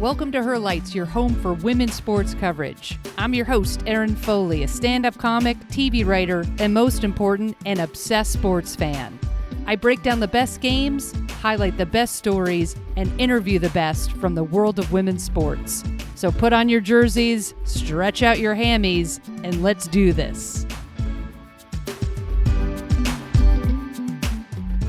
Welcome to Her Lights, your home for women's sports coverage. I'm your host, Erin Foley, a stand-up comic, TV writer, and most important, an obsessed sports fan. I break down the best games, highlight the best stories, and interview the best from the world of women's sports. So put on your jerseys, stretch out your hammies, and let's do this.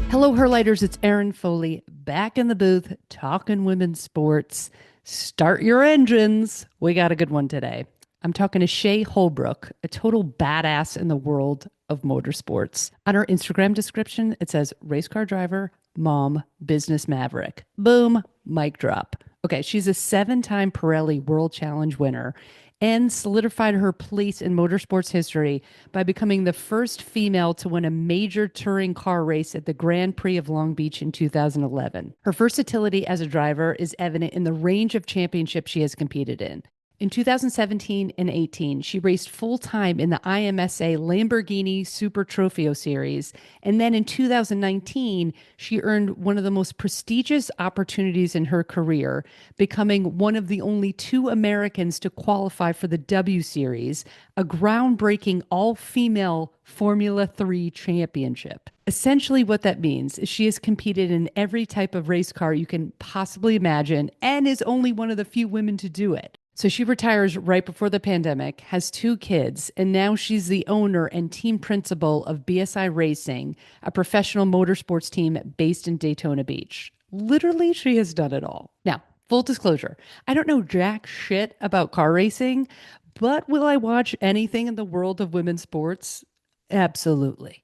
Hello, Herlighters. It's Erin Foley back in the booth talking women's sports. Start your engines. We got a good one today. I'm talking to Shea Holbrook, a total badass in the world of motorsports. On her Instagram description, it says race car driver, mom, business maverick. Boom, mic drop. Okay, she's a 7-time Pirelli World Challenge winner and solidified her place in motorsports history by becoming the first female to win a major touring car race at the Grand Prix of Long Beach in 2011. Her versatility as a driver is evident in the range of championships she has competed in. In 2017 and 18, she raced full-time in the IMSA Lamborghini Super Trofeo Series, and then in 2019, she earned one of the most prestigious opportunities in her career, becoming one of the only 2 Americans to qualify for the docuseries, a groundbreaking all-female Formula 3 championship. Essentially what that means is she has competed in every type of race car you can possibly imagine and is only one of the few women to do it. So she retires right before the pandemic, has 2 kids, and now she's the owner and team principal of BSI Racing, a professional motorsports team based in Daytona Beach. Literally, she has done it all. Now, full disclosure, I don't know jack shit about car racing, but will I watch anything in the world of women's sports? Absolutely.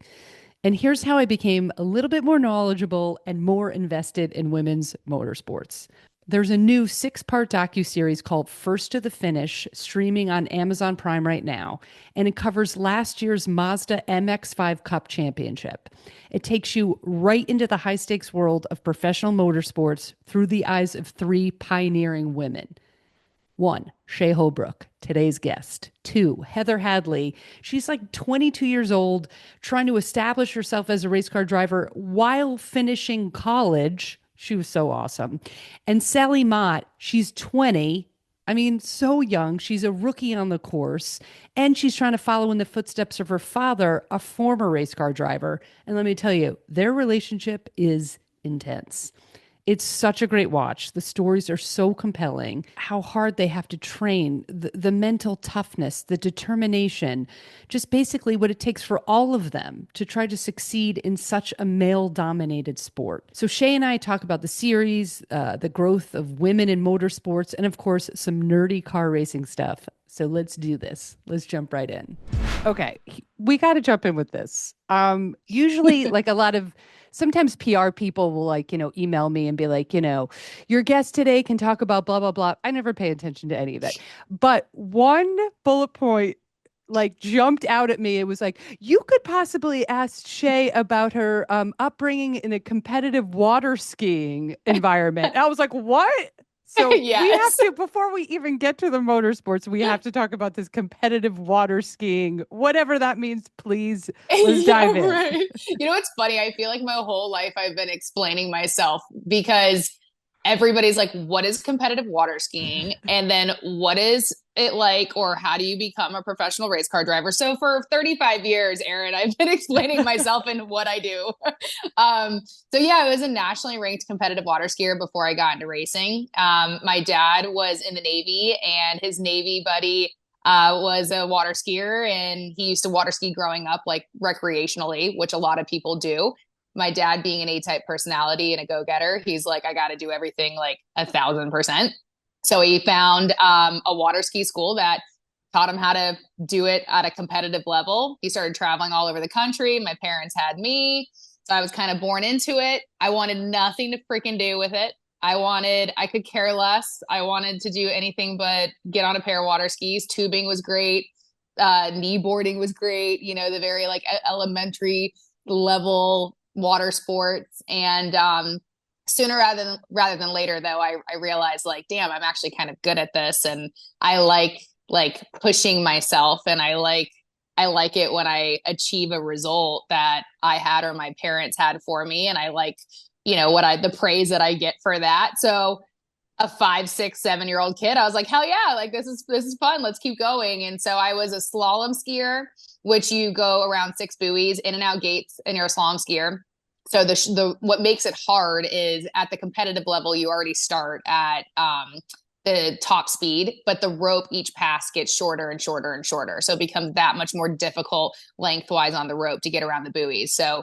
And here's how I became a little bit more knowledgeable and more invested in women's motorsports. There's a new 6-part docuseries called First to the Finish, streaming on Amazon Prime right now, and it covers last year's Mazda MX5 Cup Championship. It takes you right into the high-stakes world of professional motorsports through the eyes of 3 pioneering women. 1, Shea Holbrook, today's guest. 2, Heather Hadley. She's like 22 years old, trying to establish herself as a race car driver while finishing college. She was so awesome. And Sally Mott, she's 20. I mean, so young. She's a rookie on the course. And she's trying to follow in the footsteps of her father, a former race car driver. And let me tell you, their relationship is intense. It's such a great watch. The stories are so compelling. How hard they have to train, the mental toughness, the determination, just basically what it takes for all of them to try to succeed in such a male-dominated sport. So Shea and I talk about the series, the growth of women in motorsports, and of course, some nerdy car racing stuff. So let's do this. Let's jump right in. Okay, we got to jump in with this. Usually, sometimes PR people will email me and be like, your guest today can talk about blah, blah, blah. I never pay attention to any of that. But one bullet point jumped out at me. It was like, you could possibly ask Shea about her upbringing in a competitive water skiing environment. I was like, what? So Yes. We have to, before we even get to the motorsports, we have to talk about this competitive water skiing, whatever that means, please. Let's dive in. Right. You know, what's funny? I feel like my whole life I've been explaining myself because everybody's like, what is competitive water skiing? And then what is it like, or how do you become a professional race car driver? So for 35 years, Erin, I've been explaining myself and what I do. So yeah, I was a nationally ranked competitive water skier before I got into racing. My dad was in the Navy, and his Navy buddy was a water skier, and he used to water ski growing up, recreationally, which a lot of people do. My dad being an A-type personality and a go-getter, he's like, I got to do everything 1,000%. So he found a water ski school that taught him how to do it at a competitive level. He started traveling all over the country. My parents had me. So I was kind of born into it. I wanted nothing to freaking do with it. I could care less. I wanted to do anything but get on a pair of water skis. Tubing was great. Knee boarding was great. The very elementary level water sports. And sooner rather than later, though, I realized damn, I'm actually kind of good at this, and I like pushing myself, and I like it when I achieve a result that I had or my parents had for me, and I like the praise that I get for that. So a 5, 6, 7-year-old kid. I was like, hell yeah, like this is fun. Let's keep going. And so I was a slalom skier, which you go around 6 buoys, in and out gates, and you're a slalom skier. So the what makes it hard is at the competitive level, you already start at the top speed, but the rope each pass gets shorter and shorter and shorter. So it becomes that much more difficult lengthwise on the rope to get around the buoys. So,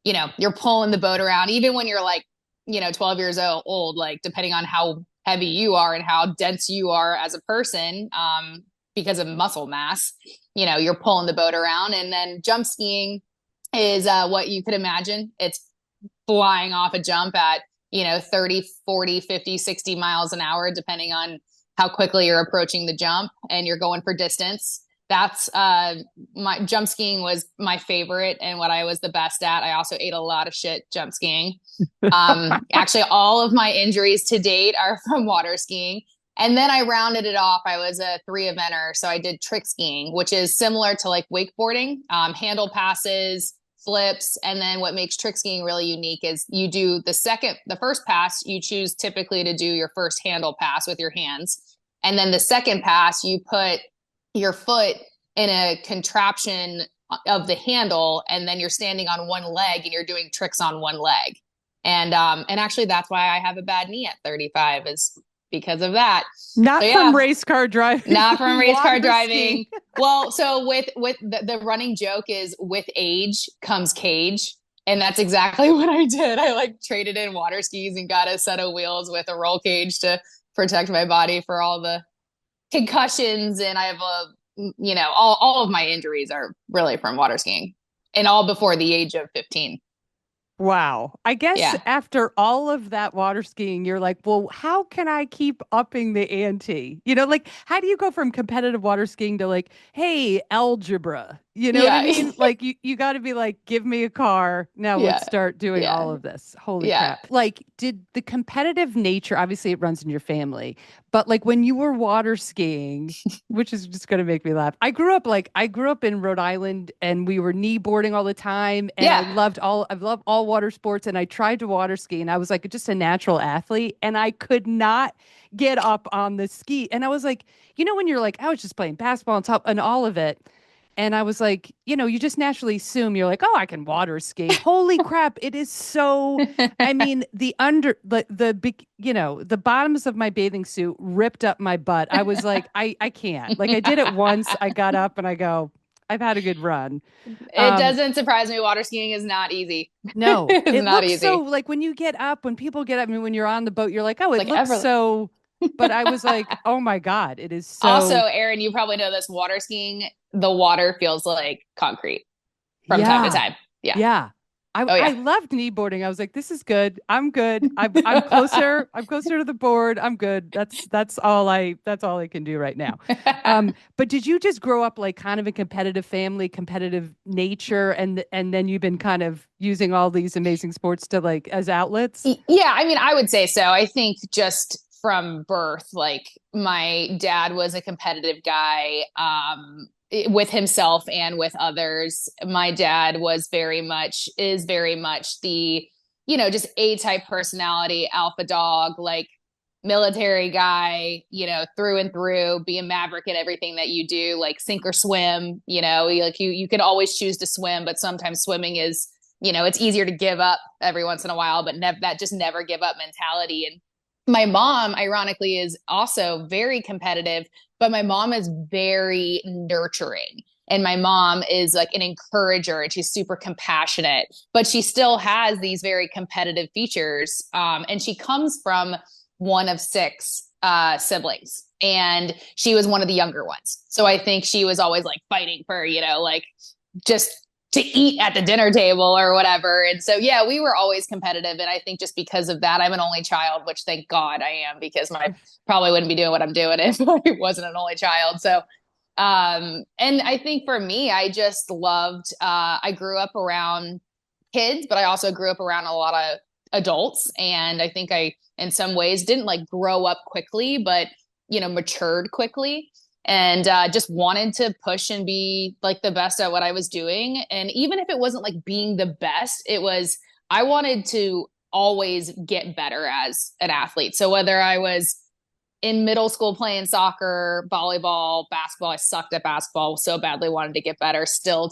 you're pulling the boat around, even when you're like, 12 years old, like depending on how heavy you are and how dense you are as a person, because of muscle mass, you're pulling the boat around. And then jump skiing is what you could imagine. It's flying off a jump at 30, 40, 50, 60 miles an hour, depending on how quickly you're approaching the jump and you're going for distance. That's my jump skiing was my favorite and what I was the best at. I also ate a lot of shit jump skiing. Actually, all of my injuries to date are from water skiing. And then I rounded it off. I was a 3-eventer. So I did trick skiing, which is similar to like wakeboarding, handle passes, flips. And then what makes trick skiing really unique is you do the first pass, you choose typically to do your first handle pass with your hands. And then the second pass, you put your foot in a contraption of the handle, and then you're standing on one leg and you're doing tricks on one leg. And actually that's why I have a bad knee at 35 is because of that. Not So, from yeah, race car driving. not from race car driving. Skiing. Well, so with the running joke is with age comes cage. And that's exactly what I did. I like traded in water skis and got a set of wheels with a roll cage to protect my body for all the concussions. And I have all of my injuries are really from water skiing, and all before the age of 15. Wow. I guess Yeah. after all of that water skiing, you're like, well, how can I keep upping the ante? Like, how do you go from competitive water skiing to like, hey, algebra? You know what I Yeah. mean? Like, you got to be like, give me a car. Now let's Yeah. start doing all Yeah. of this. Holy Yeah. crap. Like, did the competitive nature, obviously it runs in your family, but like when you were water skiing, which is just going to make me laugh. I grew up in Rhode Island and we were knee boarding all the time. And Yeah. I've loved all water sports. And I tried to water ski and I was like just a natural athlete and I could not get up on the ski. And I was like, when you're like, I was just playing basketball on top and all of it. And I was like, you just naturally assume you're like, oh, I can water ski. Holy crap. It is so, I mean, the big, the bottoms of my bathing suit ripped up my butt. I was like, I can't. Like I did it once. I got up and I go, I've had a good run. It Um, doesn't surprise me. Water skiing is not easy. no, It's it not looks so easy. like when people get up, I mean, when you're on the boat, you're like, oh, it Like looks ever. so, but I was like, oh my God, it is Also, so, Aaron, you probably know this, water skiing, the water feels like concrete from time to yeah, time. Yeah. yeah. Oh I yeah. loved knee boarding. I was like, this is good. I'm good. I'm closer. I'm closer to the board. I'm good. That's all I can do right now. But did you just grow up like kind of a competitive family, competitive nature, and then you've been kind of using all these amazing sports to like as outlets? Yeah, I mean, I would say so. I think just from birth, like my dad was a competitive guy, with himself and with others. My dad is very much the, just A-type personality, alpha dog, like military guy, through and through, be a maverick in everything that you do, like sink or swim, like you can always choose to swim, but sometimes swimming is, it's easier to give up every once in a while, but that just never give up mentality. And my mom, ironically, is also very competitive, but my mom is very nurturing. And my mom is like an encourager and she's super compassionate, but she still has these very competitive features. And she comes from one of 6 siblings. And she was one of the younger ones. So I think she was always like fighting for, like just to eat at the dinner table or whatever. And so, yeah, we were always competitive. And I think just because of that, I'm an only child, which thank God I am, because my probably wouldn't be doing what I'm doing if I wasn't an only child. So, and I think for me, I just loved, I grew up around kids, but I also grew up around a lot of adults. And I think I, in some ways, didn't like grow up quickly, but, matured quickly. And just wanted to push and be like the best at what I was doing. And even if it wasn't like being the best, I wanted to always get better as an athlete. So whether I was in middle school playing soccer, volleyball, basketball, I sucked at basketball so badly, wanted to get better. Still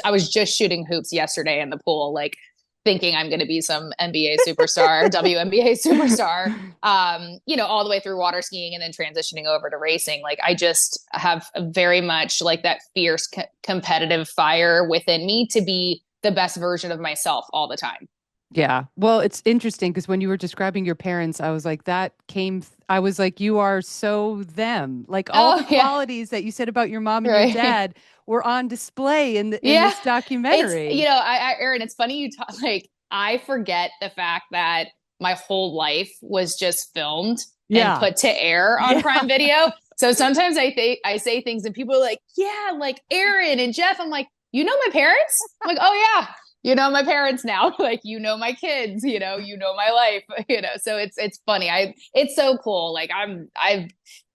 I was just shooting hoops yesterday in the pool, like thinking I'm going to be some NBA superstar, WNBA superstar, all the way through water skiing and then transitioning over to racing. Like I just have very much like that fierce competitive fire within me to be the best version of myself all the time. Yeah. Well, it's interesting because when you were describing your parents, I was like, I was like, you are so them. Like all the Oh yeah. qualities that you said about your mom and your Right. dad were on display in Yeah. this It's, documentary. Aaron, it's funny you talk, like, I forget the fact that my whole life was just filmed and Yeah. put to air on Yeah. Prime Video. So sometimes I say things and people are like, yeah, like Aaron and Jeff. I'm like, you know my parents? I'm like, oh yeah, you know my parents now. Like, you know my kids, you know my life, So it's funny. It's so cool. Like I've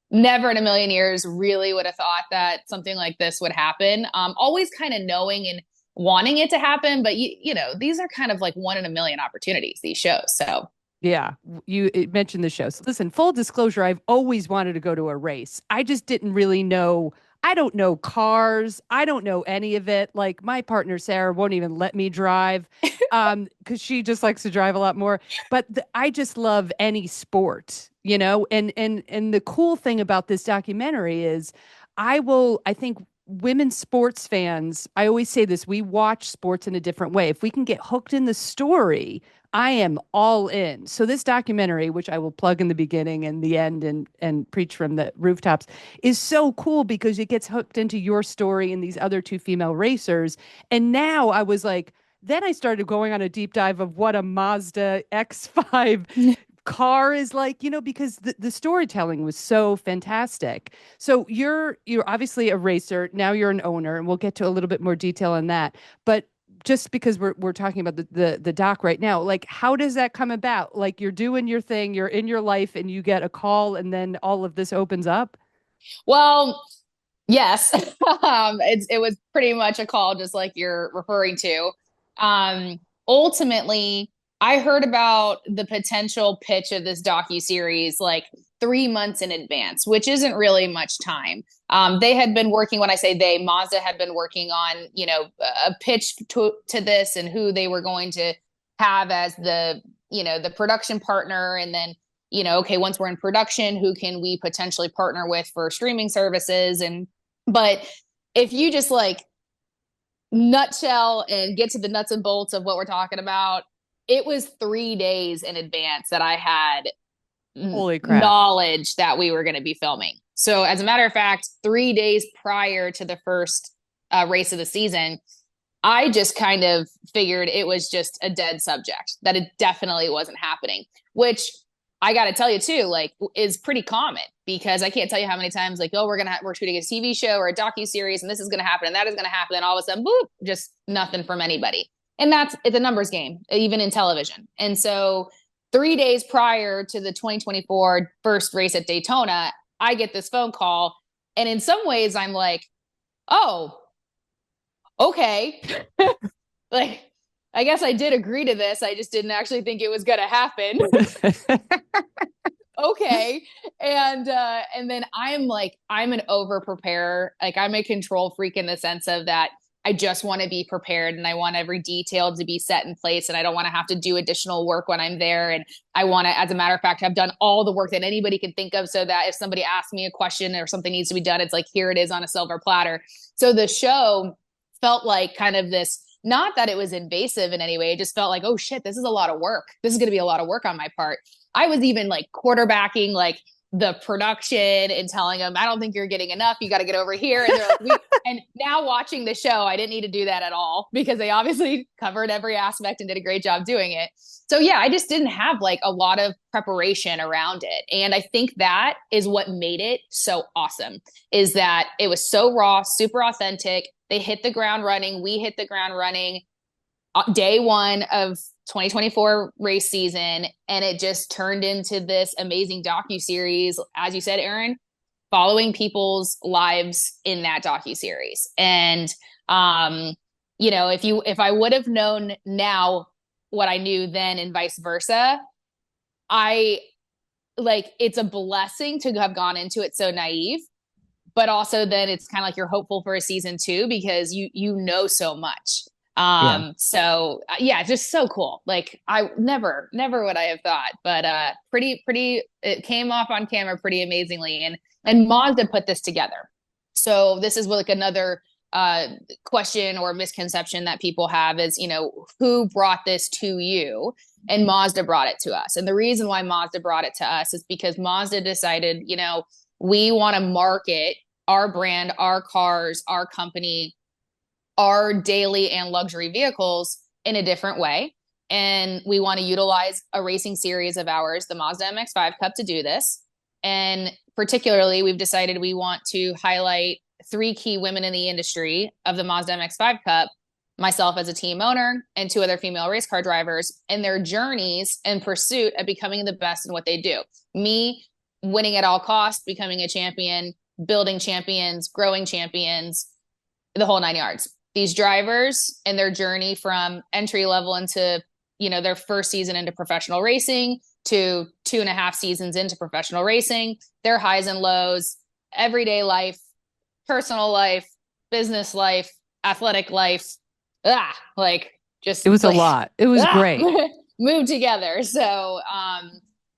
never in a million years really would have thought that something like this would happen. Always kind of knowing and wanting it to happen, but these are kind of like one in a million opportunities, these shows. So Yeah, you mentioned the show. So listen, full disclosure, I've always wanted to go to a race. I just didn't really know. I don't know cars. I don't know any of it. Like my partner Sarah won't even let me drive because she just likes to drive a lot more. But I just love any sport, And the cool thing about this documentary is I think women sports fans, I always say this, we watch sports in a different way. If we can get hooked in the story, I am all in. So this documentary, which I will plug in the beginning and the end and preach from the rooftops, is so cool because it gets hooked into your story and these other two female racers. And now I was like, then I started going on a deep dive of what a Mazda X5 car is like, because the storytelling was so fantastic. So you're obviously a racer, now you're an owner, and we'll get to a little bit more detail on that. But just because we're talking about the doc right now, like how does that come about? Like you're doing your thing, you're in your life and you get a call and then all of this opens up? well, yes, it was pretty much a call, just like you're referring to. Ultimately, I heard about the potential pitch of this docu series like 3 months in advance, which isn't really much time. They had been working. When I say they, Mazda had been working on a pitch to this and who they were going to have as the production partner, and then okay, once we're in production, who can we potentially partner with for streaming services and but if you just like nutshell and get to the nuts and bolts of what we're talking about, it was 3 days in advance that I had Holy crap. knowledge that we were going to be filming. So, as a matter of fact, 3 days prior to the first race of the season, I just kind of figured it was just a dead subject, that it definitely wasn't happening, which I got to tell you too, like is pretty common because I can't tell you how many times like, oh, we're shooting a TV show or a docu series and this is going to happen and that is going to happen. And all of a sudden, boop, just nothing from anybody. And it's a numbers game, even in television. And so 3 days prior to the 2024 first race at Daytona, I get this phone call. And in some ways I'm like, oh, okay. Like, I guess I did agree to this. I just didn't actually think it was going to happen. Okay. And then I'm an over preparer. Like I'm a control freak in the sense of that I just want to be prepared and I want every detail to be set in place and I don't want to have to do additional work when I'm there. And I want to, as a matter of fact, have done all the work that anybody can think of so that if somebody asks me a question or something needs to be done, it's like, here it is on a silver platter. So the show felt like kind of this, not that it was invasive in any way. It just felt like, oh shit, this is a lot of work. This is going to be a lot of work on my part. I was even like quarterbacking like the production and telling them, I don't think you're getting enough. You got to get over here. And they're like, and now watching the show, I didn't need to do that at all because they obviously covered every aspect and did a great job doing it. So yeah, I just didn't have like a lot of preparation around it. And I think that is what made it so awesome, is that it was so raw, super authentic. They hit the ground running. We hit the ground running day one of 2024 race season, and it just turned into this amazing docu-series, as you said, Aaron, following people's lives in that docu-series. And if I would have known now what I knew then and vice versa, I like it's a blessing to have gone into it so naive, but also then it's kind of like you're hopeful for a season two because you know so much. Yeah. So yeah, just so cool. Like I never would I have thought, but pretty it came off on camera pretty amazingly, and Mazda put this together. So this is like another uh question or misconception that people have is, who brought this to you? And Mazda brought it to us. And the reason why Mazda brought it to us is because Mazda decided, we want to market our brand, our cars, our company, our daily and luxury vehicles in a different way. And we want to utilize a racing series of ours, the Mazda MX5 Cup, to do this. And particularly, we've decided we want to highlight three key women in the industry of the Mazda MX5 Cup, myself as a team owner, and two other female race car drivers, and their journeys in pursuit of becoming the best in what they do. Me winning at all costs, becoming a champion, building champions, growing champions, the whole 9 yards. These drivers and their journey from entry level into, their first season into professional racing to 2.5 seasons into professional racing, their highs and lows, everyday life, personal life, business life, athletic life, like just It was a like lot. It was great. move together. So,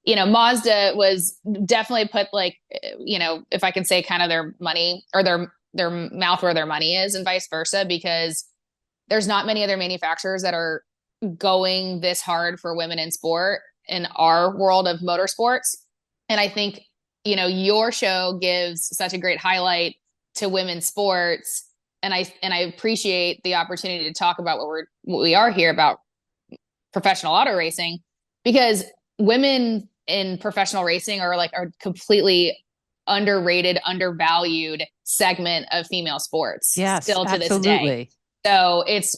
Mazda was definitely put like, if I can say kind of their money or their mouth where their money is and vice versa, because there's not many other manufacturers that are going this hard for women in sport in our world of motorsports. And I think, your show gives such a great highlight to women's sports. And I appreciate the opportunity to talk about what we are here about professional auto racing, because women in professional racing are completely underrated, undervalued segment of female sports Yes, still to this day. absolutely. So it's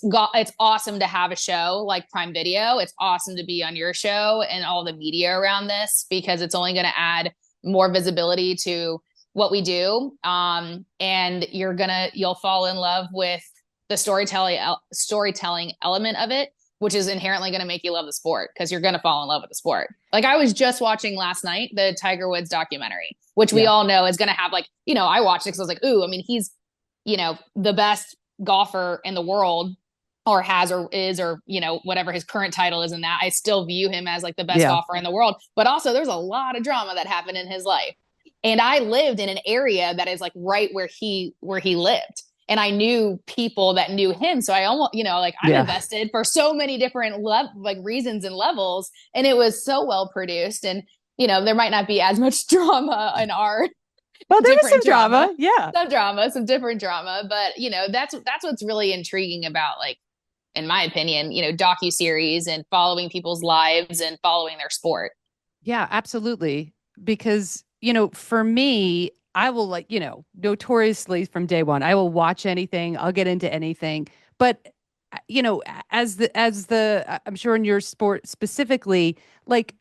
awesome to have a show like Prime Video. It's awesome to be on your show and all the media around this, because it's only going to add more visibility to what we do. And you'll fall in love with the storytelling element of it, which is inherently going to make you love the sport, because you're going to fall in love with the sport. Like I was just watching last night, the Tiger Woods documentary, which we Yeah. all know is going to have I watched it because I was like, ooh, I mean, he's, the best golfer in the world, or has, or is, or, whatever his current title is in that. I still view him as like the best Yeah. golfer in the world, but also there's a lot of drama that happened in his life. And I lived in an area that is like right where he lived. And I knew people that knew him. So I almost, I'm Yeah. invested for so many different reasons and levels. And it was so well produced. And, there might not be as much drama in our Well, there was some different drama, drama. Yeah. some different drama. But, that's what's really intriguing about, like, in my opinion, docuseries and following people's lives and following their sport. Yeah, absolutely. Because, for me, I will notoriously from day one, I will watch anything, I'll get into anything. But, I'm sure in your sport specifically, like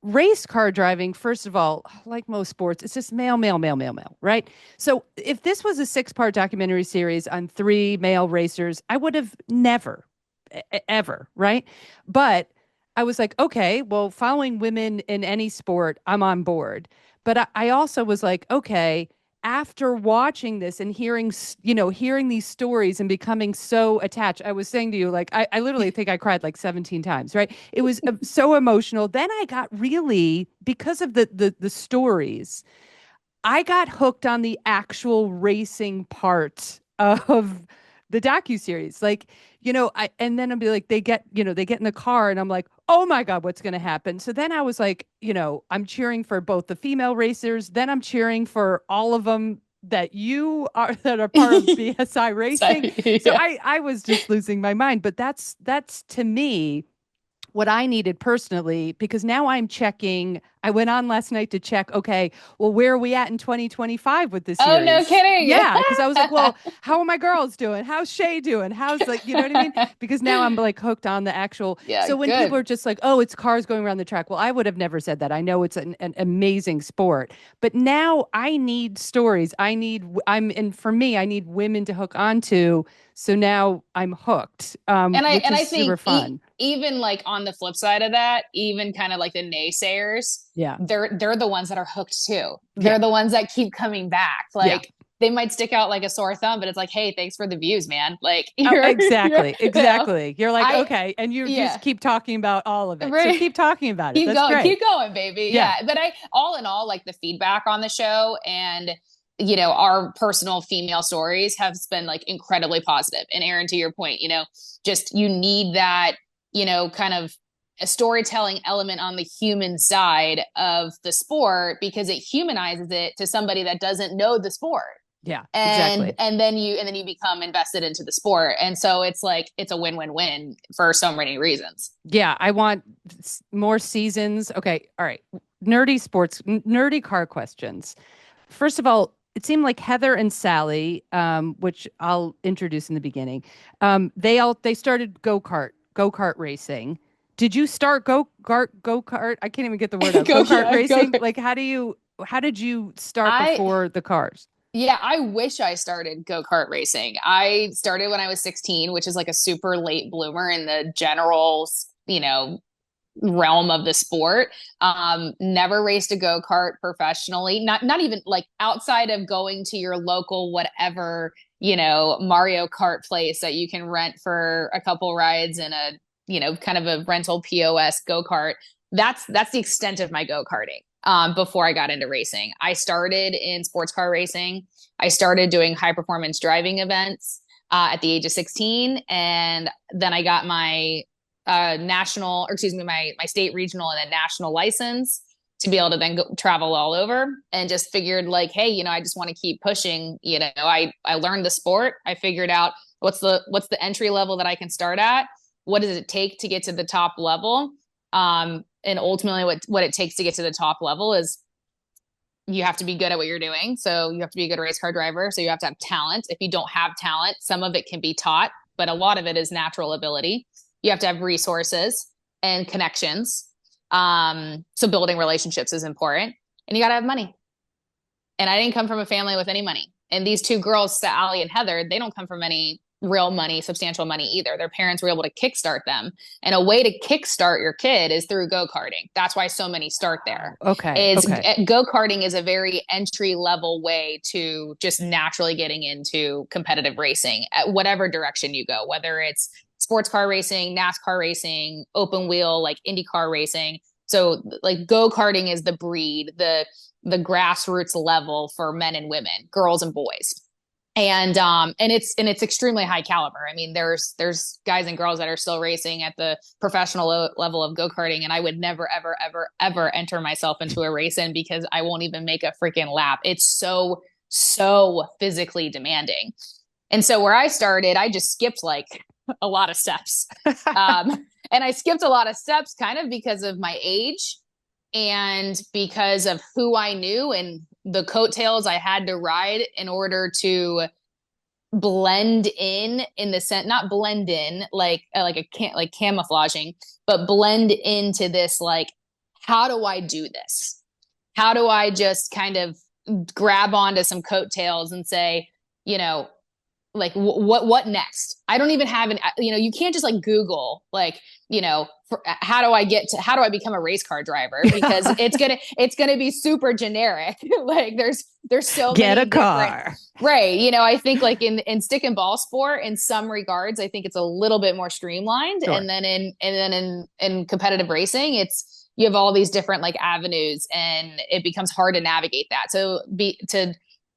race car driving, first of all, like most sports, it's just male, male, male, male, male, right? So if this was a 6-part documentary series on 3 male racers, I would have never, ever, right? But I was like, okay, well, following women in any sport, I'm on board. But I also was like, okay, after watching this and hearing these stories and becoming so attached, I was saying to you, like, I literally think I cried like 17 times, right? It was so emotional. Then I got really, because of the stories, I got hooked on the actual racing part of the docuseries. Like, and then I'll be like, they get in the car and I'm like, oh my God, what's going to happen? So then I was like, I'm cheering for both the female racers. Then I'm cheering for all of them that are part of BSI racing. So Yeah. I was just losing my mind. But that's to me what I needed personally, because now I'm checking. I went on last night to check, okay, well, where are we at in 2025 with this Oh, no series? kidding. Yeah, because I was like, well, how are my girls doing? How's Shea doing? How's like, you know what I mean? Because now I'm like hooked on the actual. Yeah, So when people good. are just like, oh, it's cars going around the track, well, I would have never said that. I know it's an amazing sport, but now I need stories. And for me, I need women to hook onto. So now I'm hooked, And I which and is I super think fun. even like on the flip side of that, even kind of like the naysayers, Yeah. they're the ones that are hooked too. Yeah. They're the ones that keep coming back. Yeah. Like they might stick out like a sore thumb, but it's like, hey, thanks for the views, man. Like Oh, you're exactly. Exactly. You're like, I okay. And you yeah, just keep talking about all of it. So right. keep talking about it. That's great. Keep going, baby. Yeah. Yeah. But all in all, like the feedback on the show and, our personal female stories have been like incredibly positive. And Aaron, to your point, just you need that, kind of a storytelling element on the human side of the sport because it humanizes it to somebody that doesn't know the sport. Yeah, And exactly. and then you become invested into the sport. And so it's like it's a win-win-win for so many reasons. Yeah, I want more seasons. Okay, all right. Nerdy sports, nerdy car questions. First of all, it seemed like Heather and Sally, which I'll introduce in the beginning, they started go kart racing. Did you start go kart? I can't even get the word out. Go kart Go. racing. Like, how did you start I before the cars? Yeah, I wish I started go-kart racing. I started when I was 16, which is like a super late bloomer in the general, realm of the sport. Never raced a go-kart professionally. Not even like outside of going to your local whatever, Mario Kart place that you can rent for a couple rides in a, kind of a rental POS go-kart. That's the extent of my go-karting. Before I got into racing, I started in sports car racing. I started doing high performance driving events at the age of 16. And then I got my my state regional and then national license to be able to then go travel all over and just figured like, hey, I just want to keep pushing. I learned the sport. I figured out what's the entry level that I can start at. What does it take to get to the top level? And ultimately what it takes to get to the top level is you have to be good at what you're doing. So you have to be a good race car driver. So you have to have talent. If you don't have talent, some of it can be taught, but a lot of it is natural ability. You have to have resources and connections. So building relationships is important and you got to have money. And I didn't come from a family with any money. And these two girls, Sally and Heather, they don't come from any real money, substantial money either. Their parents were able to kickstart them. And a way to kickstart your kid is through go-karting. That's why so many start there. Okay. Okay. Go-karting is a very entry level way to just naturally getting into competitive racing at whatever direction you go, whether it's sports car racing, NASCAR racing, open wheel, like IndyCar racing. So like go-karting is the breed, the grassroots level for men and women, girls and boys. And it's extremely high caliber. I mean, there's guys and girls that are still racing at the professional level of go-karting, and I would never, ever, ever, ever enter myself into a race in because I won't even make a freaking lap. It's so, so physically demanding. And so where I started, I just skipped like a lot of steps. And I skipped a lot of steps kind of because of my age and because of who I knew and the coattails I had to ride in order to blend in the sense, not blend in like camouflaging, but blend into this, like, how do I do this? How do I just kind of grab onto some coattails and say, like what next? I don't even have you can't just like Google like, how do I become a race car driver? Because it's gonna be super generic. Like there's so Get many a car. right. I think like in stick and ball sport, in some regards, I think it's a little bit more streamlined. Sure. And then in competitive racing, you have all these different like avenues and it becomes hard to navigate that. So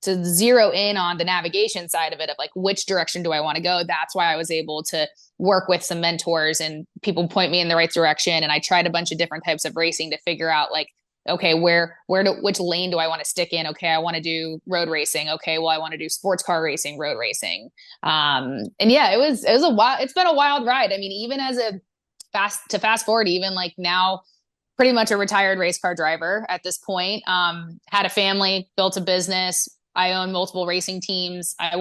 to zero in on the navigation side of it, of like, which direction do I want to go? That's why I was able to work with some mentors and people point me in the right direction. And I tried a bunch of different types of racing to figure out like, okay, which lane do I want to stick in? Okay, I want to do road racing. Okay, well, I want to do sports car racing, road racing. And yeah, it's been a wild ride. I mean, even as fast forward, even like now, pretty much a retired race car driver at this point, had a family, built a business. I own multiple racing teams. I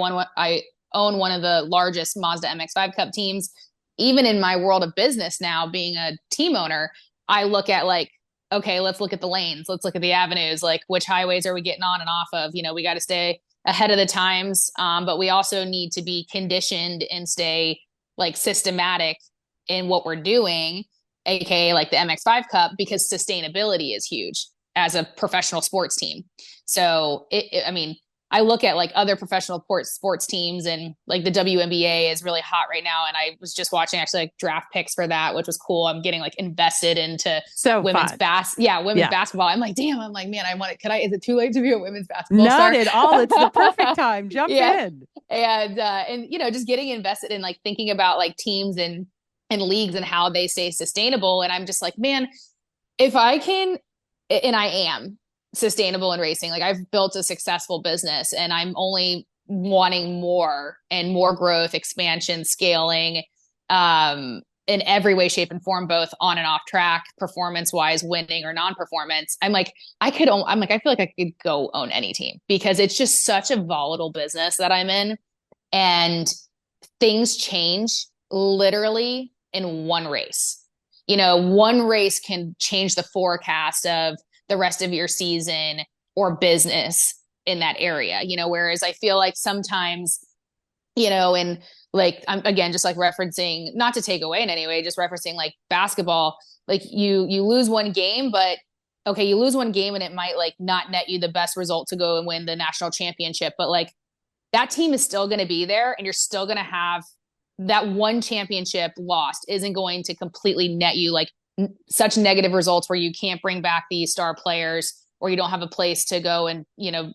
own one of the largest Mazda MX5 Cup teams. Even in my world of business now, being a team owner, I look at like, okay, let's look at the lanes. Let's look at the avenues. Like, which highways are we getting on and off of? We got to stay ahead of the times. But we also need to be conditioned and stay like systematic in what we're doing, aka like the MX5 Cup, because sustainability is huge as a professional sports team. So I mean, I look at like other professional sports teams, and like the WNBA is really hot right now. And I was just watching actually like draft picks for that, which was cool. I'm getting like invested into So women's fun. women's basketball. I'm like, damn, I'm like, man, is it too late to be a women's basketball Not star? at all. It's the perfect time. Jump Yeah. in. And you know, just getting invested in like thinking about like teams and leagues and how they stay sustainable. And I'm just like, man, if I can, and I am sustainable in racing, like I've built a successful business and I'm only wanting more and more growth, expansion, scaling, in every way, shape, and form, both on and off track, performance wise, winning or non-performance. I'm like, I feel like I could go own any team, because it's just such a volatile business that I'm in, and things change literally in one race. You know, one race can change the forecast of the rest of your season or business in that area, you know, whereas I feel like sometimes, you know, and like, I'm again, just like referencing, not to take away in any way, just referencing like basketball, like you lose one game, but okay, you lose one game and it might like not net you the best result to go and win the national championship, but like that team is still going to be there, and you're still going to have that one championship lost isn't going to completely net you like such negative results where you can't bring back these star players, or you don't have a place to go and, you know,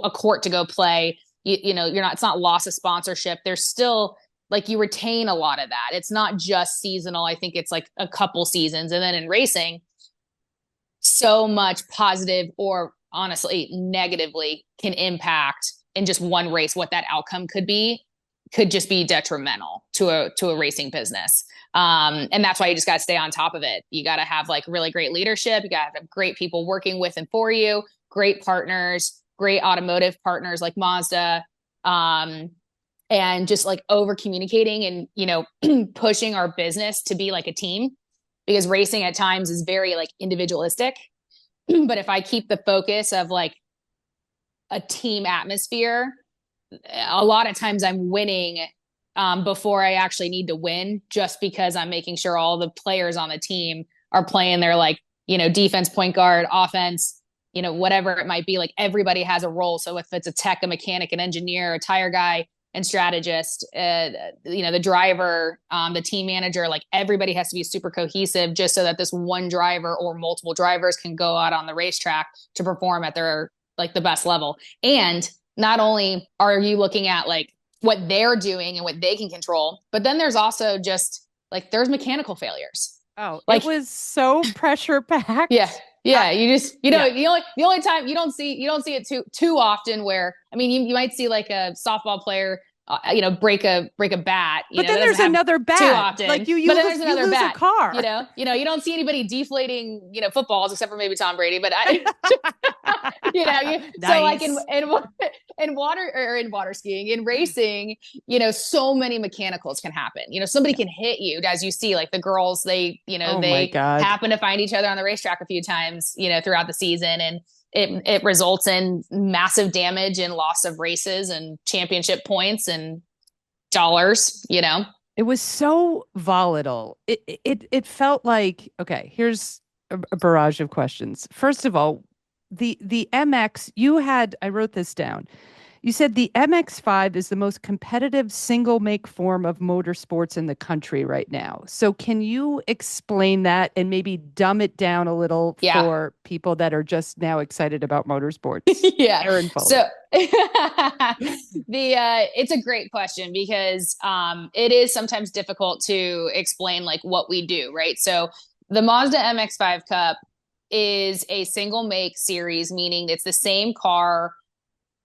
a court to go play. You know, it's not loss of sponsorship. There's still like, you retain a lot of that. It's not just seasonal. I think it's like a couple seasons. And then in racing, so much positive or honestly negatively can impact in just one race. What that outcome could just be detrimental to a racing business. And that's why you just got to stay on top of it. You got to have like really great leadership. You got to have great people working with and for you, great partners, great automotive partners like Mazda, and just like over communicating and, you know, pushing our business to be like a team, because racing at times is very like individualistic. But if I keep the focus of like a team atmosphere, a lot of times I'm winning before I actually need to win, just because I'm making sure all the players on the team are playing their like, you know, defense, point guard, offense, you know, whatever it might be. Like everybody has a role. So if it's a tech, a mechanic, an engineer, a tire guy, and strategist, you know, the driver, the team manager, like everybody has to be super cohesive, just so that this one driver or multiple drivers can go out on the racetrack to perform at their like the best level. And not only are you looking at like what they're doing and what they can control, but then there's also just like there's mechanical failures. Oh, like it was so pressure packed. yeah. Yeah, you just, you know, Yeah. the only time you don't see it too often, where I mean, you might see like a softball player, you know, break a bat. You But know, then that there's doesn't happen another too bat. often. Like But then there's another lose a bat. car. You don't see anybody deflating, you know, footballs except for maybe Tom Brady. But I, you know, Nice. so like in water, or in water skiing, in racing, you know, so many mechanicals can happen. You know, somebody can hit you, as you see, like the girls, they, you know, Oh my they God. happen to find each other on the racetrack a few times, you know, throughout the season, and it results in massive damage and loss of races and championship points and dollars, you know. It was so volatile. It felt like, okay, here's a barrage of questions. First of all, the MX, I wrote this down. You said the MX5 is the most competitive single make form of motorsports in the country right now. So can you explain that and maybe dumb it down a little Yeah. for people that are just now excited about motorsports? Yeah. Aaron Foley. So it's a great question, because it is sometimes difficult to explain like what we do, right? So the Mazda MX5 Cup is a single make series, meaning it's the same car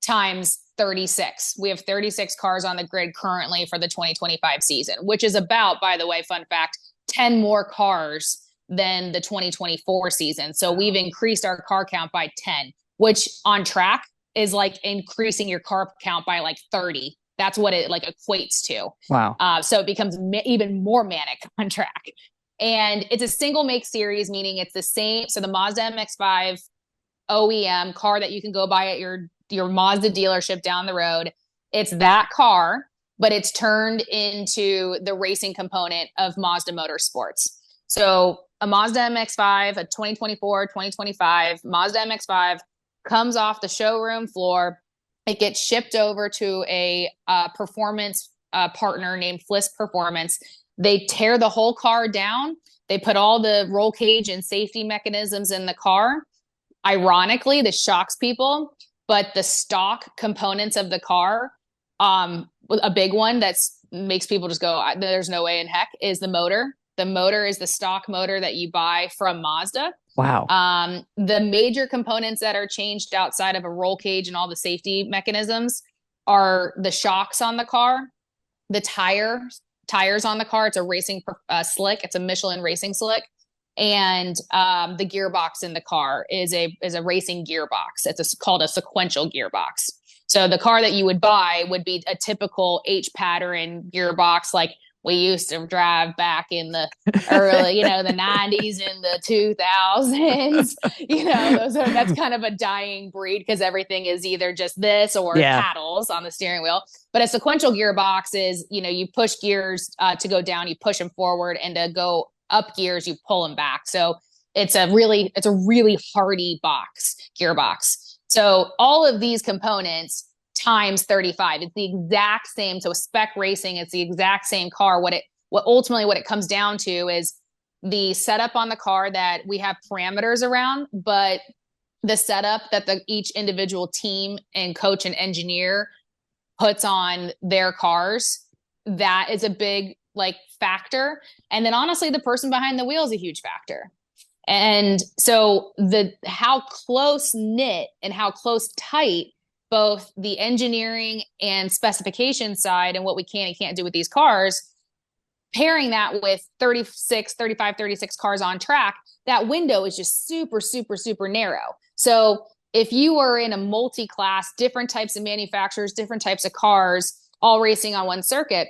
times 36. We have 36 cars on the grid currently for the 2025 season, which is about, by the way, fun fact, 10 more cars than the 2024 season. So we've increased our car count by 10, which on track is like increasing your car count by like 30. That's what it like equates to. Wow. So it becomes even more manic on track. And it's a single make series, meaning it's the same. So the Mazda MX5 OEM car that you can go buy at your Mazda dealership down the road, it's that car but it's turned into the racing component of Mazda Motorsports. So a Mazda MX5, a 2024, 2025 Mazda MX5 comes off the showroom floor. It gets shipped over to a performance partner named Fliss Performance. They tear the whole car down. They put all the roll cage and safety mechanisms in the car. Ironically, this shocks people, but the stock components of the car, a big one that makes people just go, there's no way in heck, is the motor. The motor is the stock motor that you buy from Mazda. Wow. The major components that are changed outside of a roll cage and all the safety mechanisms are the shocks on the car, the tires on the car. It's a racing slick. It's a Michelin racing slick. And the gearbox in the car is a racing gearbox. It's called a sequential gearbox. So the car that you would buy would be a typical H pattern gearbox, like we used to drive back in the early, the 90s and the 2000s. That's kind of a dying breed because everything is either just this or paddles on the steering wheel. But a sequential gearbox is, you push gears to go down, you push them forward, and to go up gears, you pull them back. So it's a really hardy gearbox. So all of these components times 35. It's the exact same. So spec racing, it's the exact same car. What it comes down to is the setup on the car that we have parameters around, but the setup that each individual team and coach and engineer puts on their cars, that is a big factor. And then honestly, the person behind the wheel is a huge factor. And so how close knit and how close tight both the engineering and specification side and what we can and can't do with these cars, pairing that with 35, 36 cars on track, that window is just super, super, super narrow. So if you are in a multi-class, different types of manufacturers, different types of cars, all racing on one circuit,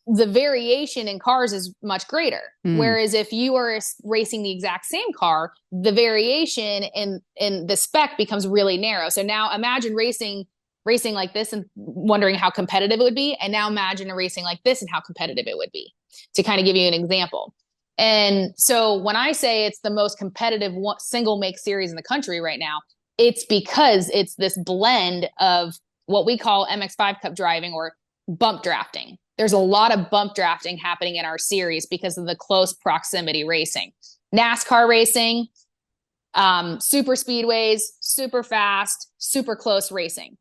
the variation in cars is much greater. Whereas if you are racing the exact same car, the variation in the spec becomes really narrow. So now imagine racing like this and wondering how competitive it would be. And now imagine a racing like this and how competitive it would be, to kind of give you an example. And so when I say it's the most competitive single make series in the country right now, it's because it's this blend of what we call MX5 Cup driving or bump drafting. There's a lot of bump drafting happening in our series because of the close proximity racing. NASCAR racing, super speedways, super fast, super close racing.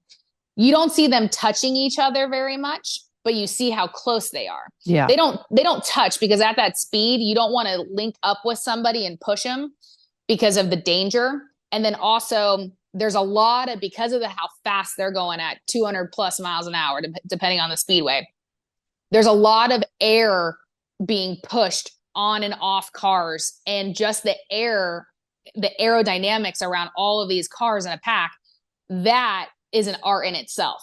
You don't see them touching each other very much, but you see how close they are. Yeah. They don't touch because at that speed, you don't want to link up with somebody and push them because of the danger. And then also there's a lot of, because of how fast they're going at 200 plus miles an hour, depending on the speedway, there's a lot of air being pushed on and off cars, and just the aerodynamics around all of these cars in a pack, that is an art in itself.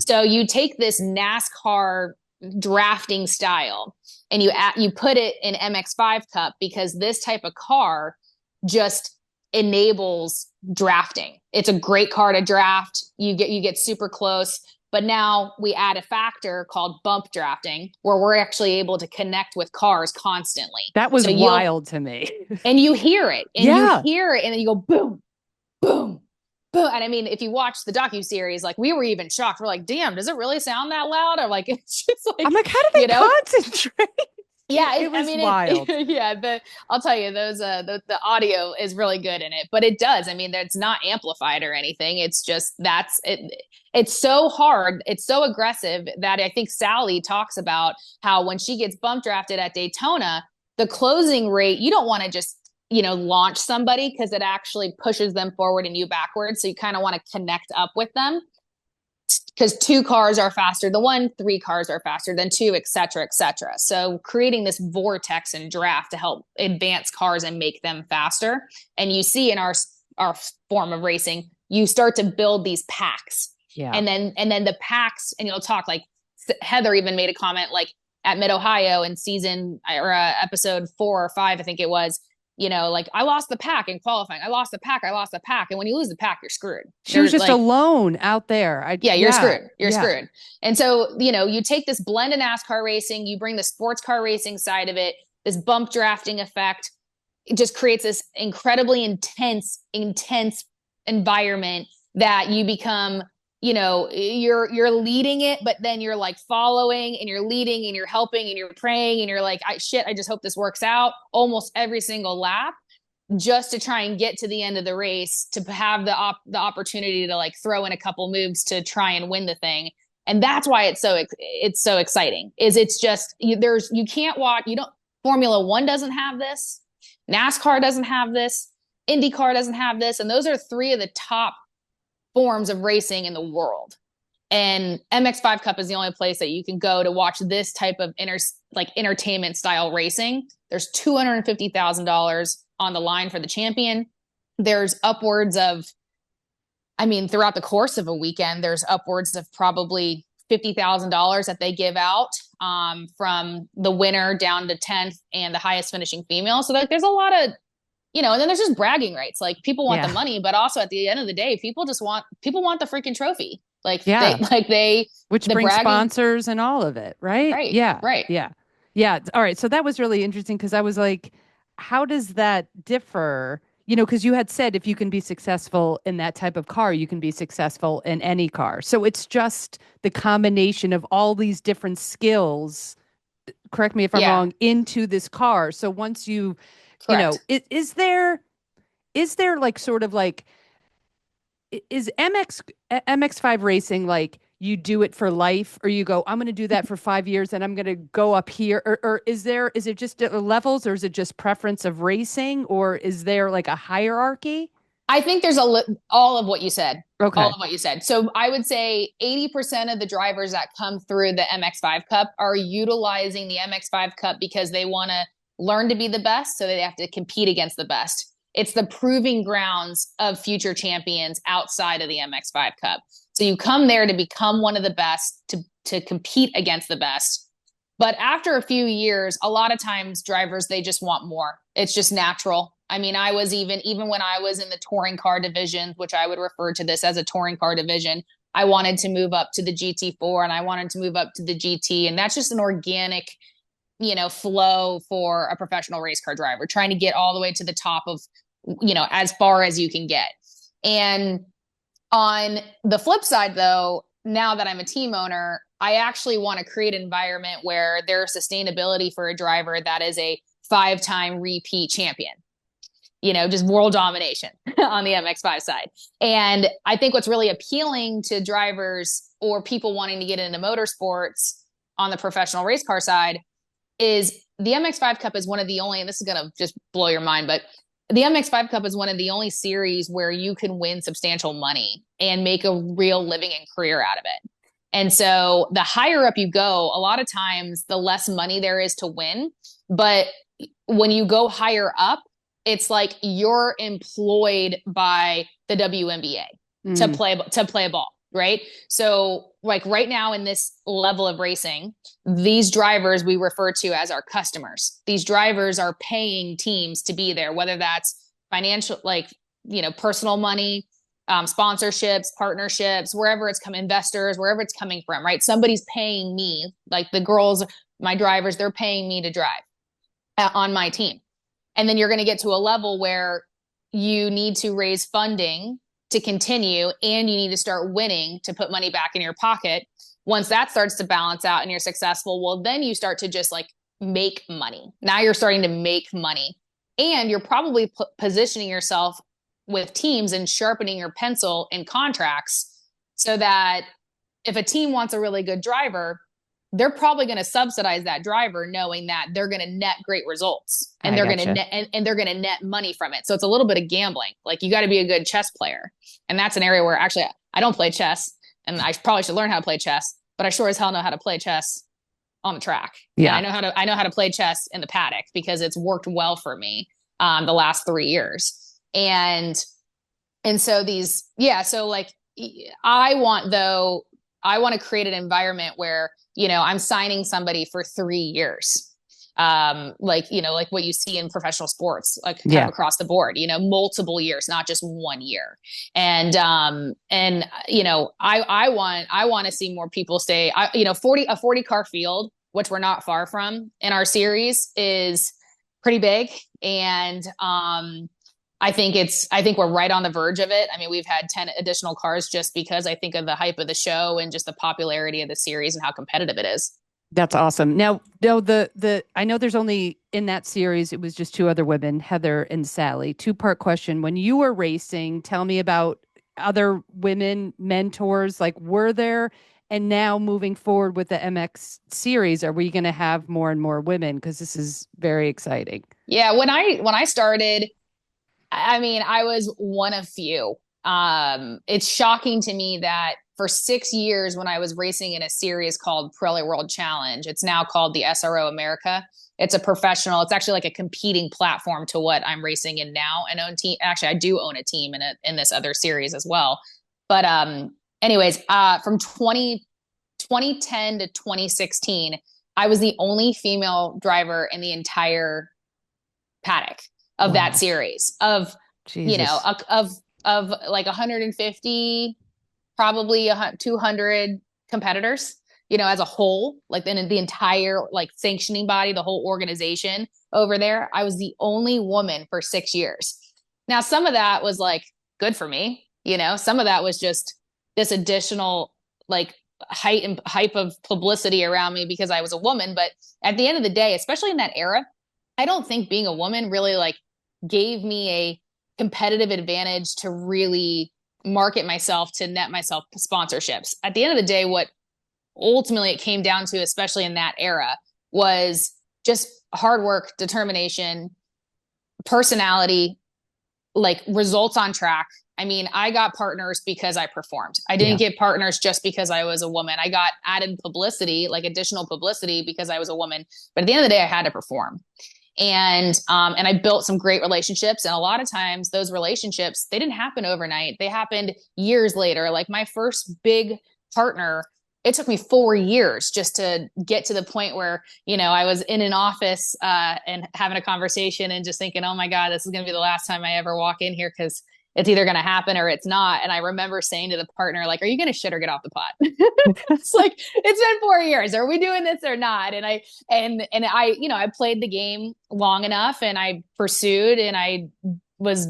So you take this NASCAR drafting style and you put it in MX5 Cup, because this type of car just enables drafting. It's a great car to draft. You get super close. But now we add a factor called bump drafting, where we're actually able to connect with cars constantly. That was wild to me. And you hear it. And you hear it, and then you go boom, boom, boom. And I mean, if you watch the docuseries, we were even shocked. We're like, damn, does it really sound that loud? Or it's just I'm like, how do they concentrate? Yeah, it was wild. I'll tell you, those the audio is really good in it, but it does. I mean, it's not amplified or anything. It's just it's so hard. It's so aggressive that I think Sally talks about how when she gets bump drafted at Daytona, the closing rate, you don't want to just launch somebody, because it actually pushes them forward and you backwards. So you kind of want to connect up with them, because 2 cars are faster than 1, 3 cars are faster than 2, et cetera, et cetera. So creating this vortex and draft to help advance cars and make them faster. And you see in our form of racing, you start to build these packs. Yeah. And then the packs, and you'll talk, Heather even made a comment at Mid Ohio in season or episode 4 or 5, I think it was. like I lost the pack in qualifying. I lost the pack. I lost the pack. And when you lose the pack, you're screwed. She was There's just like, alone out there. yeah, you're Yeah, screwed. You're yeah, screwed. And so, you take this blend of NASCAR racing, you bring the sports car racing side of it, this bump drafting effect. It just creates this incredibly intense environment that you become, you're leading it, but then you're like following and you're leading and you're helping and you're praying and you're like, I just hope this works out almost every single lap, just to try and get to the end of the race, to have the opportunity to like throw in a couple moves to try and win the thing. And that's why it's so exciting. It's just you can't watch, you don't Formula 1 doesn't have this, NASCAR doesn't have this, IndyCar doesn't have this, and those are three of the top forms of racing in the world. And MX5 Cup is the only place that you can go to watch this type of entertainment style racing. There's $250,000 on the line for the champion. There's upwards of, throughout the course of a weekend, there's upwards of probably $50,000 that they give out, from the winner down to 10th and the highest finishing female. So like, there's a lot of, and then there's just bragging rights. Like people want the money, but also at the end of the day, people want the freaking trophy. Like which the brings bragging, sponsors and all of it, right? right? Yeah, Right. yeah, yeah. All right. So that was really interesting because I was like, how does that differ? Because you had said if you can be successful in that type of car, you can be successful in any car. So it's just the combination of all these different skills, correct me if I'm wrong, into this car. So once Correct. is there like sort of like, is MX5 racing like you do it for life, or you go, I'm going to do that for 5 years and I'm going to go up here, or is it just levels, or is it just preference of racing, or is there like a hierarchy? I think there's all of what you said. All Okay. of what you said. So I would say 80% of the drivers that come through the MX5 Cup are utilizing the MX5 Cup because they want to learn to be the best, so they have to compete against the best. It's the proving grounds of future champions outside of the MX5 Cup. So you come there to become one of the best, to compete against the best. But after a few years, a lot of times drivers, they just want more. It's just natural. I was even when I was in the touring car division, which I would refer to this as a touring car division, I wanted to move up to the GT4 and I wanted to move up to the GT. And that's just an organic, flow for a professional race car driver, trying to get all the way to the top of, as far as you can get. And on the flip side, though, now that I'm a team owner, I actually want to create an environment where there's sustainability for a driver that is a 5-time repeat champion, just world domination on the MX5 side. And I think what's really appealing to drivers or people wanting to get into motorsports on the professional race car side is the MX5 Cup is one of the only, and this is going to just blow your mind, but the MX5 Cup is one of the only series where you can win substantial money and make a real living and career out of it. And so the higher up you go, a lot of times the less money there is to win. But when you go higher up, it's like you're employed by the WNBA to play ball, right? So like right now in this level of racing, these drivers we refer to as our customers. These drivers are paying teams to be there, whether that's financial, like, personal money, sponsorships, partnerships, wherever it's coming, investors, wherever it's coming from, right? Somebody's paying me, like the girls, my drivers, they're paying me to drive on my team. And then you're going to get to a level where you need to raise funding to continue, and you need to start winning to put money back in your pocket. Once that starts to balance out and you're successful, well, then you start to just like make money. Now you're starting to make money, and you're probably positioning yourself with teams and sharpening your pencil in contracts so that if a team wants a really good driver, they're probably going to subsidize that driver, knowing that they're going to net great results and they're going to net and they're going to net money from it. So it's a little bit of gambling. Like you got to be a good chess player. And that's an area where actually I don't play chess, and I probably should learn how to play chess, but I sure as hell know how to play chess on the track. Yeah. And I know how to play chess in the paddock because it's worked well for me the last 3 years. And so so like I want to create an environment where, I'm signing somebody for 3 years. like, like what you see in professional sports, like kind of Yeah. across the board, multiple years, not just 1 year. And I want to see more people stay. 40 car field, which we're not far from in our series, is pretty big. And I think we're right on the verge of it. I mean, we've had 10 additional cars just because I think of the hype of the show and just the popularity of the series and how competitive it is. That's awesome. Now, no, the I know there's only in that series it was just two other women, Heather and Sally. Two-part question. When you were racing, tell me about other women mentors. Like, were there? And now moving forward with the MX series, are we going to have more and more women? Because this is very exciting. Yeah, when I started, I mean, I was one of few. It's shocking to me that for 6 years, when I was racing in a series called Pirelli World Challenge, it's now called the SRO America. It's a professional. It's actually like a competing platform to what I'm racing in now. And own team. Actually, I do own a team in this other series as well. But anyways, from 2010 to 2016, I was the only female driver in the entire paddock of that Wow. series of Jesus. of like 150, probably 200 competitors, as a whole, like in the entire like sanctioning body, the whole organization over there. I was the only woman for 6 years. Now some of that was like good for me, some of that was just this additional like height and hype of publicity around me because I was a woman. But at the end of the day, especially in that era, I don't think being a woman really like gave me a competitive advantage to really market myself, to net myself sponsorships. At the end of the day, what ultimately it came down to, especially in that era, was just hard work, determination, personality, like results on track. I mean, I got partners because I performed. I didn't Yeah. get partners just because I was a woman. I got added publicity, like additional publicity because I was a woman. But at the end of the day, I had to perform. And I built some great relationships. And a lot of times those relationships, they didn't happen overnight. They happened years later. Like my first big partner, it took me 4 years just to get to the point where, I was in an office and having a conversation and just thinking, oh my God, this is going to be the last time I ever walk in here because it's either going to happen or it's not. And I remember saying to the partner, like, are you going to shit or get off the pot? It's like, it's been 4 years. Are we doing this or not? And I played the game long enough and I pursued and I was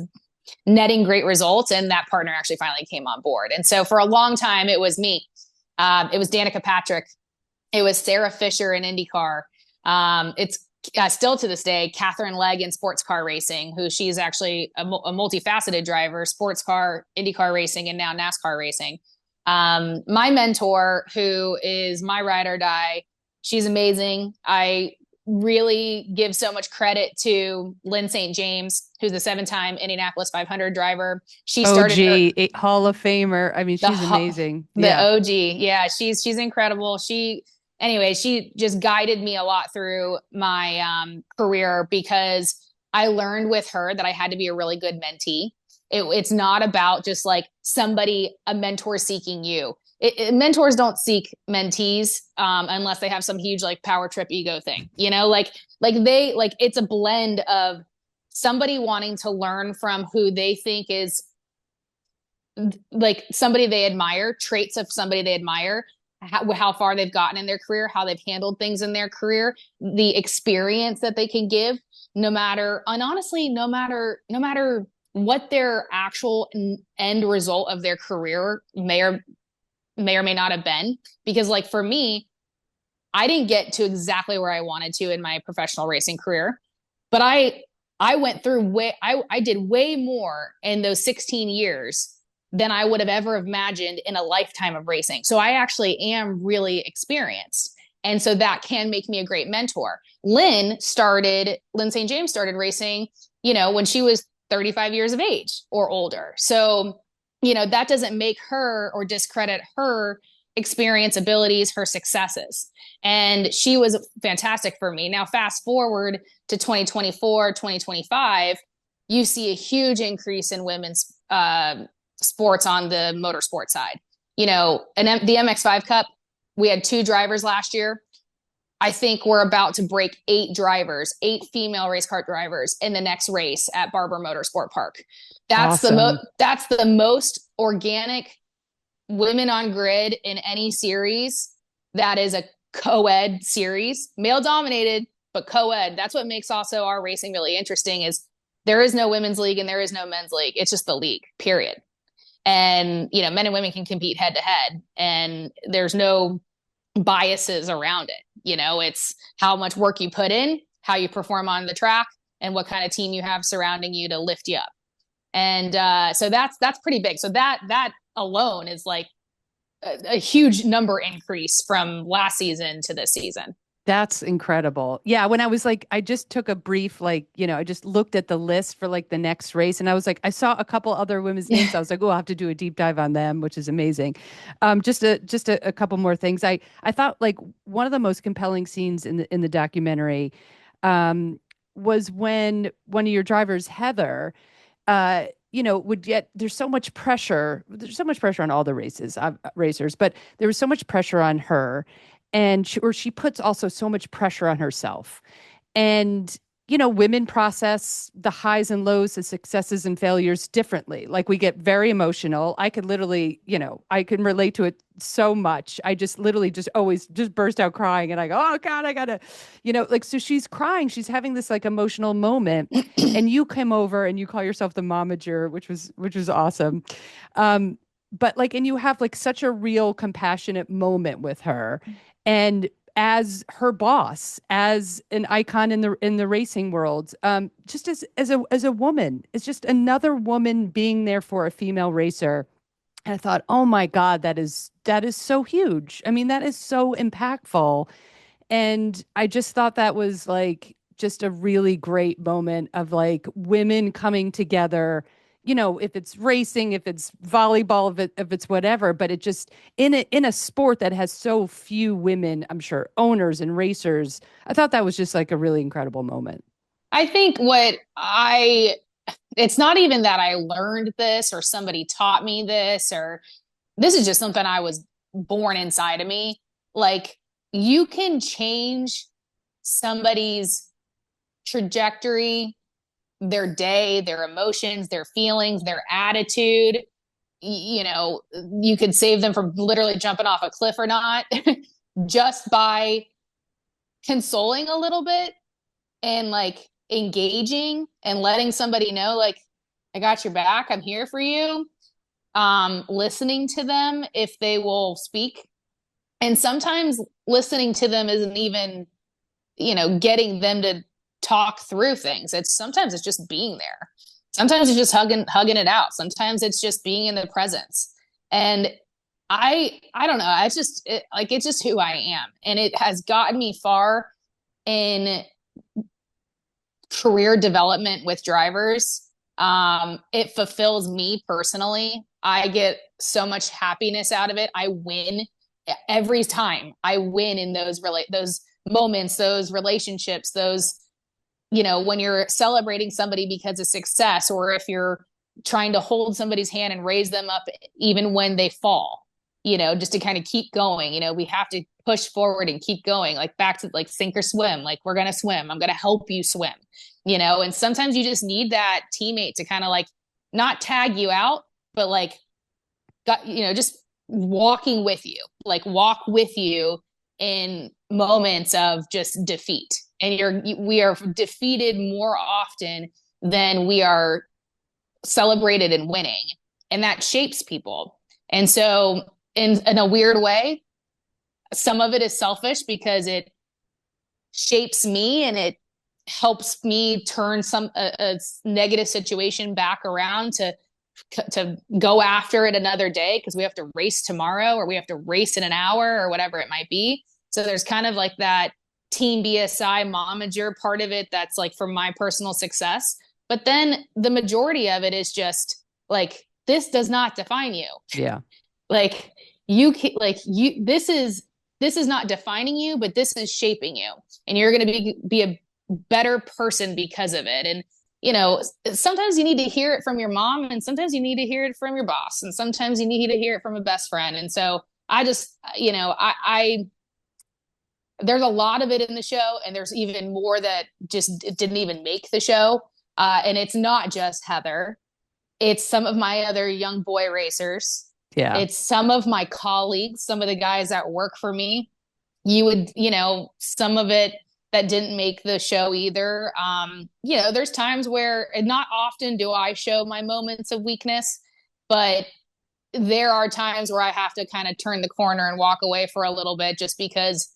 netting great results. And that partner actually finally came on board. And so for a long time, it was me. It was Danica Patrick. It was Sarah Fisher in IndyCar. It's still to this day, Catherine Legg in sports car racing, who she's actually a multifaceted driver, sports car, IndyCar racing, and now NASCAR racing. My mentor, who is my ride or die, she's amazing. I really give so much credit to Lynn St. James, who's the 7-time Indianapolis 500 driver. She started her OG, Hall of Famer. I mean, she's the amazing. the Yeah. OG. Yeah, she's incredible. She just guided me a lot through my career because I learned with her that I had to be a really good mentee. It's not about just like a mentor seeking you. Mentors don't seek mentees unless they have some huge like power trip ego thing, like it's a blend of somebody wanting to learn from who they think is like somebody they admire, traits of somebody they admire, how far they've gotten in their career, how they've handled things in their career, the experience that they can give, no matter, and honestly, no matter what their actual end result of their career may or may not have been. Because like for me, I didn't get to exactly where I wanted to in my professional racing career, but I went through I did way more in those 16 years than I would have ever imagined in a lifetime of racing. So I actually am really experienced. And so that can make me a great mentor. Lynn St. James started racing, when she was 35 years of age or older. So, that doesn't make her or discredit her experience, abilities, her successes. And she was fantastic for me. Now, fast forward to 2024, 2025, you see a huge increase in women's sports on the motorsport side. And the MX5 Cup, we had 2 drivers last year. I think we're about to break 8 female race car drivers in the next race at Barber Motorsport Park. Awesome. That's the most organic women on grid in any series that is a co-ed series, male dominated, but co-ed. That's what makes also our racing really interesting is there is no women's league and there is no men's league. It's just the league, period. And, men and women can compete head to head and there's no biases around it. It's how much work you put in, how you perform on the track, and what kind of team you have surrounding you to lift you up. And so that's pretty big. So that alone is like a huge number increase from last season to this season. That's incredible. Yeah, when I was like, I just took a brief, I just looked at the list for like the next race, and I was like, I saw a couple other women's names. I was like, oh, I'll have to do a deep dive on them, which is amazing. Just a couple more things. I thought like one of the most compelling scenes in the documentary was when one of your drivers, Heather, would get there's so much pressure. There's so much pressure on all the racers, but there was so much pressure on her, and she puts also so much pressure on herself. And women process the highs and lows, the successes and failures differently. Like we get very emotional. I could literally, I can relate to it so much. I just literally just always just burst out crying and I go, oh God, I gotta, so she's crying. She's having this like emotional moment. And you come over and you call yourself the momager, which was awesome. But like, and you have like such a real compassionate moment with her. And as her boss, as an icon in the racing world, just as a woman, it's just another woman being there for a female racer. And I thought, oh my God, that is so huge. I mean, that is so impactful. And I just thought that was like just a really great moment of like women coming together, if it's racing, if it's volleyball, if it's whatever, but it just in a sport that has so few women, I'm sure, owners and racers. I thought that was just like a really incredible moment. I think it's not even that I learned this or somebody taught me this, or this is just something I was born inside of me. Like, you can change somebody's trajectory, their day, their emotions, their feelings, their attitude. You could save them from literally jumping off a cliff or not just by consoling a little bit and like engaging and letting somebody know, like, I got your back, I'm here for you. Listening to them if they will speak. And sometimes listening to them isn't even, getting them to talk through things. Sometimes it's just being there. Sometimes it's just hugging it out. Sometimes it's just being in the presence. And I don't know. It's just who I am. And it has gotten me far in career development with drivers. It fulfills me personally. I get so much happiness out of it. I win every time. I win in those moments, those relationships, those, when you're celebrating somebody because of success, or if you're trying to hold somebody's hand and raise them up even when they fall, just to kind of keep going. We have to push forward and keep going, like back to like sink or swim. Like, we're going to swim. I'm going to help you swim, and sometimes you just need that teammate to kind of like not tag you out, but like, just walking with you, like walk with you in moments of just defeat. And we are defeated more often than we are celebrated and winning. And that shapes people. And so in a weird way, some of it is selfish because it shapes me and it helps me turn a negative situation back around to go after it another day, because we have to race tomorrow or we have to race in an hour or whatever it might be. So there's kind of like that team BSI momager part of it that's like for my personal success. But then the majority of it is just like, this does not define you. Yeah. Like, this is not defining you, but this is shaping you, and you're going to be a better person because of it. And sometimes you need to hear it from your mom, and sometimes you need to hear it from your boss, and sometimes you need to hear it from a best friend. And so I just, there's a lot of it in the show, and there's even more that just didn't even make the show. And it's not just Heather. It's some of my other young boy racers. Yeah. It's some of my colleagues, some of the guys that work for me. Some of it that didn't make the show either. There's times where, and not often do I show my moments of weakness, but there are times where I have to kind of turn the corner and walk away for a little bit just because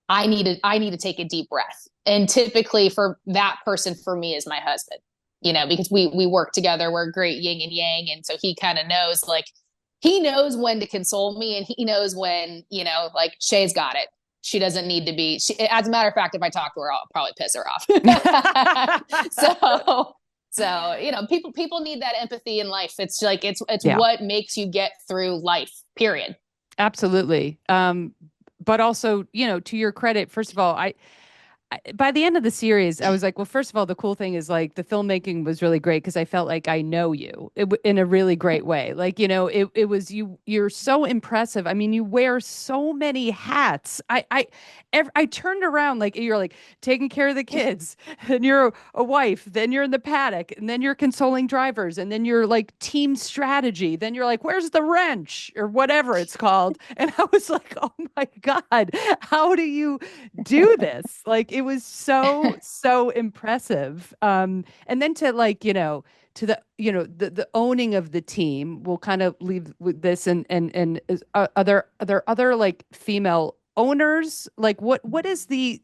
I need to take a deep breath. And typically for that person for me is my husband, because we work together. We're great yin and yang. And so he kind of knows, like, he knows when to console me, and he knows when, like, Shay's got it. She doesn't need to be, as a matter of fact, if I talk to her, I'll probably piss her off. People need that empathy in life. It's like, it's Yeah. what makes you get through life, period. Absolutely. But also, to your credit, first of all, by the end of the series, I was like, well, first of all, the cool thing is like the filmmaking was really great because I felt like I know you in a really great way. Like, it was you're so impressive. I mean, you wear so many hats. I turned around, like, you're like taking care of the kids, and you're a wife, then you're in the paddock, and then you're consoling drivers, and then you're like team strategy, then you're like, where's the wrench or whatever it's called. And I was like, oh my God, how do you do this? Like, it was so impressive. And then to, like, to the owning of the team, we'll kind of leave with this, and are there other like female owners? Like, what is the,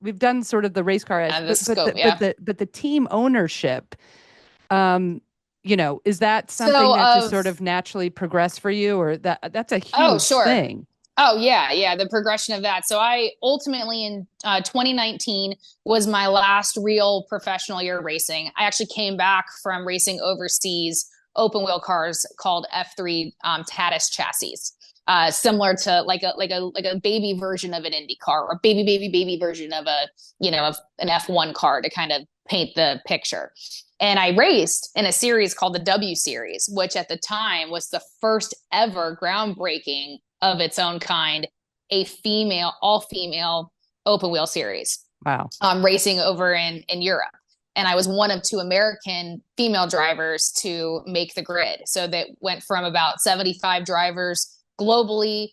we've done sort of the race car edge, And the but scope, yeah. but the team ownership, um, is that something So that just of sort of naturally progressed for you, or that's a Oh, huge sure. thing? Oh, yeah, yeah, the progression of that. So I ultimately in 2019 was my last real professional year racing. I actually came back from racing overseas open wheel cars called F3 Tatis chassis. Similar to like a baby version of an Indy car, or baby version of of an F1 car, to kind of paint the picture. And I raced in a series called the W Series, which at the time was the first ever groundbreaking of its own kind, all female open wheel series, Wow. racing over in Europe. And I was one of two American female drivers to make the grid. So that went from about 75 drivers globally,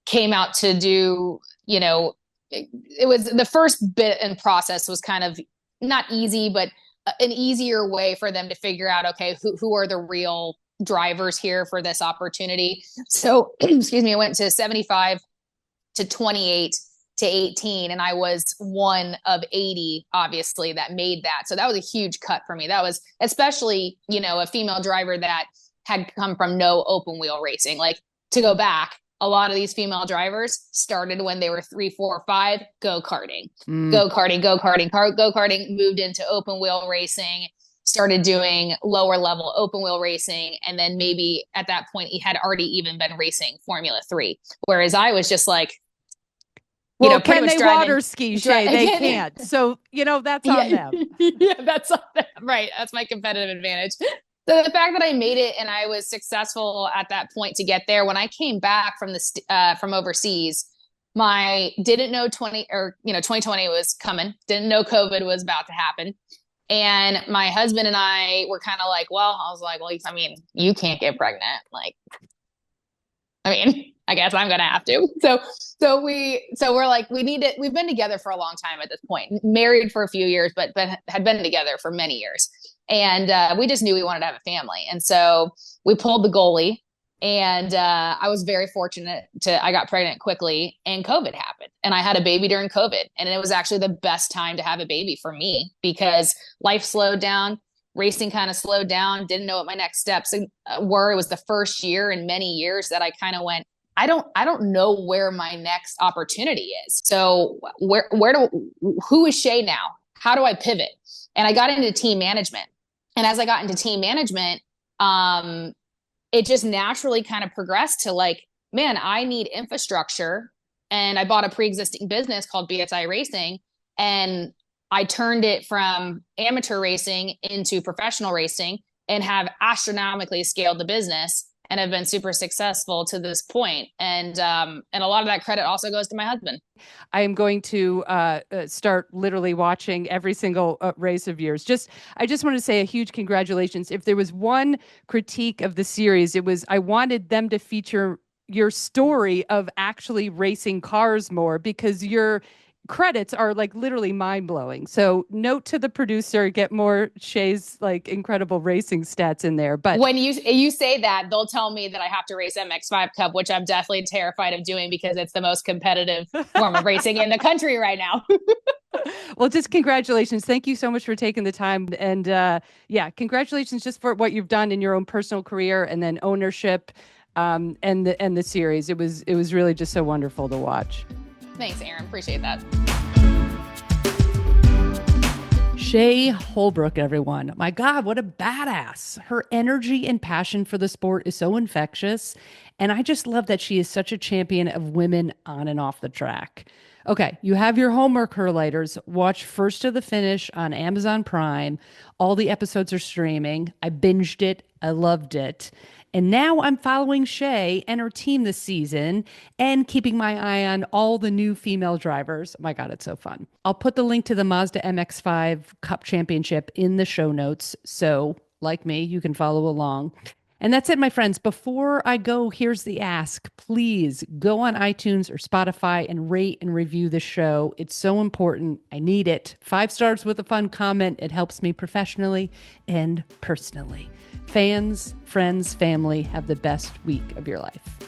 came out to do, it was the first bit and process was kind of not easy, but an easier way for them to figure out, okay, who are the real drivers here for this opportunity. So, excuse me, I went to 75 to 28 to 18, and I was one of 80, obviously, that made that. So that was a huge cut for me. That was especially, a female driver that had come from no open wheel racing. Like, to go back, a lot of these female drivers started when they were 3, 4, 5, go-karting, moved into open wheel racing, started doing lower level open wheel racing. And then maybe at that point, he had already even been racing Formula 3. Whereas I was just like, well, can they water ski, Shea? They can't. So, that's on them. Yeah, that's on them. Right. That's my competitive advantage. So the fact that I made it and I was successful at that point to get there, when I came back from overseas, didn't know 2020 was coming, didn't know COVID was about to happen. And my husband and I were kind of like, I was like, I mean, you can't get pregnant. Like, I mean, I guess I'm going to have to. So we're like, we've been together for a long time at this point, married for a few years, but had been together for many years. And we just knew we wanted to have a family. And so we pulled the goalie, and I was very fortunate I got pregnant quickly, and COVID happened, and I had a baby during COVID. And it was actually the best time to have a baby for me, because life slowed down, racing kind of slowed down, didn't know what my next steps were. It was the first year in many years that I kind of went, I don't know where my next opportunity is. So who is Shea now? How do I pivot? And I got into team management. And as I got into team management, it just naturally kind of progressed to like, man, I need infrastructure. And I bought a pre-existing business called BSI Racing, and I turned it from amateur racing into professional racing, and have astronomically scaled the business and have been super successful to this point. And a lot of that credit also goes to my husband. I am going to start literally watching every single race of yours. I just want to say a huge congratulations. If there was one critique of the series, it was I wanted them to feature your story of actually racing cars more because your credits are like literally mind blowing. So note to the producer, get more Shea's like incredible racing stats in there. But When you say that, they'll tell me that I have to race MX5 Cup, which I'm definitely terrified of doing because it's the most competitive form of racing in the country right now. well, just congratulations. Thank you so much for taking the time. And yeah, congratulations just for what you've done in your own personal career and then ownership and the series. It was really just so wonderful to watch. Thanks, Aaron. Appreciate that. Shea Holbrook, everyone. My God, what a badass. Her energy and passion for the sport is so infectious. And I just love that she is such a champion of women on and off the track. Okay, you have your homework, Herlighters. Watch First to the Finish on Amazon Prime. All the episodes are streaming. I binged it. I loved it. And now I'm following Shea and her team this season and keeping my eye on all the new female drivers. My God, it's so fun. I'll put the link to the Mazda MX5 Cup Championship in the show notes. So, like me, you can follow along. And that's it, my friends. Before I go, here's the ask. Please go on iTunes or Spotify and rate and review the show. It's so important. I need it. 5 stars with a fun comment. It helps me professionally and personally. Fans, friends, family, have the best week of your life.